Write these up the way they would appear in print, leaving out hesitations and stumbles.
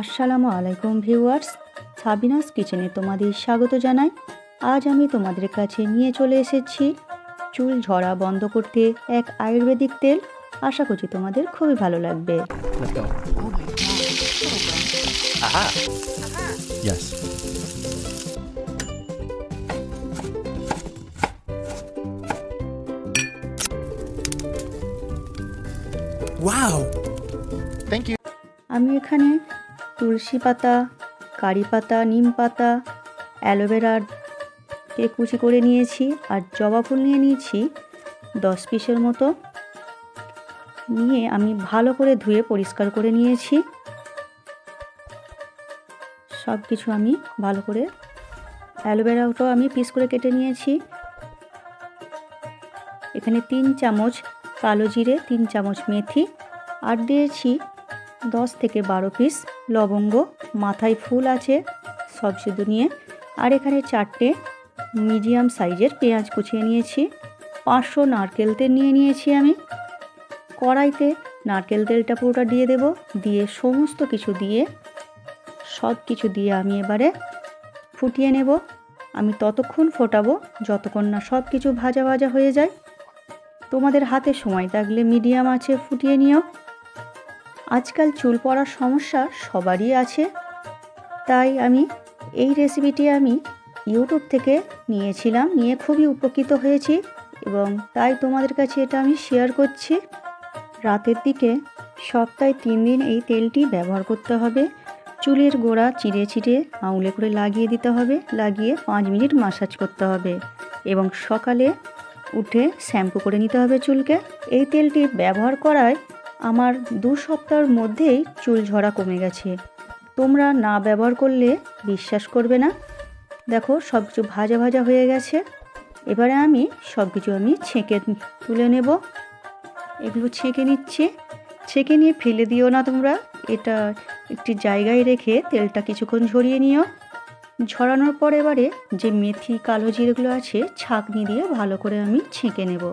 আসসালামু আলাইকুম viewers, Sabinus কিচেনে তোমাদের স্বাগত জানাই। আজ আমি তোমাদের কাছে নিয়ে চলে এসেছি চুল ঝরা বন্ধ করতে এক আয়ুর্বেদিক তেল। আশা করছি তোমাদের খুবই ভালো লাগবে। Let's go. Oh my god. Aha. Yes. Wow. Thank you. আমি এখানে তুলসী পাতা, কারি পাতা, নিম পাতা, অ্যালোভেরাকে কুচি করে নিয়েছি আর জবা ফুল নিয়ে নিয়েছি 10 পিসের মতো। নিয়ে আমি ভালো করে ধুয়ে পরিষ্কার করে নিয়েছি। সব কিছু আমি ভালো করে, অ্যালোভেরাটাও আমি পিস করে কেটে নিয়েছি। এখানে 3 চামচ কালো জিরে, 3 চামচ মেথি, আর দিয়েছি 10 থেকে 12 পিস লবঙ্গ, মাথায় ফুল আছে সব শুধু নিয়ে। আর এখানে 4টে মিডিয়াম সাইজের পেঁয়াজ কুচিয়ে নিয়েছি। 500 নারকেল তেল নিয়ে নিয়েছি আমি। কড়াইতে নারকেল তেলটা পুরোটা দিয়ে দেব, দিয়ে সমস্ত কিছু দিয়ে সব কিছু দিয়ে আমি এবারে ফুটিয়ে নেব। আমি ততক্ষণ ফোটাবো যতক্ষণ না সব কিছু ভাজা ভাজা হয়ে যায়। তোমাদের হাতে সময় থাকলে মিডিয়াম আছে ফুটিয়ে নিও। আজকাল চুল পড়ার সমস্যা সবারই আছে, তাই আমি এই রেসিপিটি আমি ইউটিউব থেকে নিয়েছিলাম, নিয়ে খুবই উপকৃত হয়েছি এবং তাই তোমাদের কাছে এটা আমি শেয়ার করছি। রাতের দিকে সপ্তাহে 3 দিন এই তেলটি ব্যবহার করতে হবে। চুলের গোড়া চিড়ে চিড়ে আঙুলে করে লাগিয়ে দিতে হবে, লাগিয়ে 5 মিনিট ম্যাসাজ করতে হবে এবং সকালে উঠে শ্যাম্পু করে নিতে হবে চুলকে। এই তেলটি ব্যবহার করায় আমার 2 সপ্তাহের মধ্যেই চুল ঝরা কমে গেছে। তোমরা না ব্যবহার করলে বিশ্বাস করবে না। দেখো সব কিছু ভাজা ভাজা হয়ে গেছে। এবারে আমি সব কিছু ছেঁকে তুলে নেব। এগুলো ছেঁকে নিচ্ছি। ছেঁকে নিয়ে ফেলে দিও না তোমরা, এটা একটি জায়গায় রেখে তেলটা কিছুক্ষণ ঝরিয়ে নিও। ঝরানোর পর এবারে যে মেথি, কালো জিরেগুলো আছে ছাঁকনি দিয়ে ভালো করে আমি ছেঁকে নেব।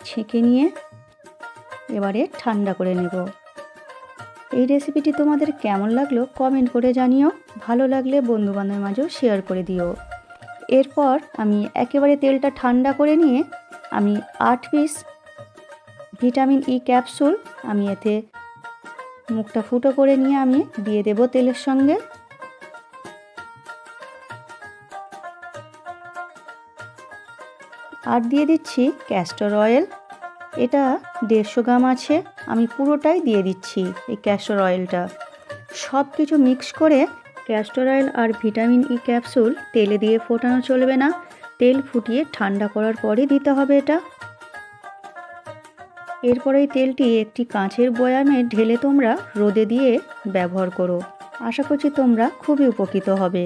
ছেঁকে নিয়ে এবারে ঠান্ডা করে নেব। এই রেসিপিটি তোমাদের কেমন লাগলো কমেন্ট করে জানিও। ভালো লাগলে বন্ধুবান্ধবের মাঝেও শেয়ার করে দিও। এরপর আমি একেবারে তেলটা ঠান্ডা করে নিয়ে আমি 8 পিস ভিটামিন ই ক্যাপসুল আমি এতে মুখটা ফুটো করে নিয়ে আমি দিয়ে দেব তেলের সঙ্গে। আর দিয়ে দিচ্ছি ক্যাস্টর অয়েল, এটা 150 গ্রাম আছে, আমি পুরোটাই দিয়ে দিচ্ছি এই ক্যাস্টর অয়েলটা। সব কিছু মিক্স করে ক্যাস্টর অয়েল আর ভিটামিন ই ক্যাপসুল তেলে দিয়ে ফোটানো চলবে না, তেল ফুটিয়ে ঠান্ডা করার পরই দিতে হবে এটা। এরপরে এই তেলটি একটি কাঁচের বয়ামে ঢেলে তোমরা রোদে দিয়ে ব্যবহার করো। আশা করছি তোমরা খুবই উপকৃত হবে।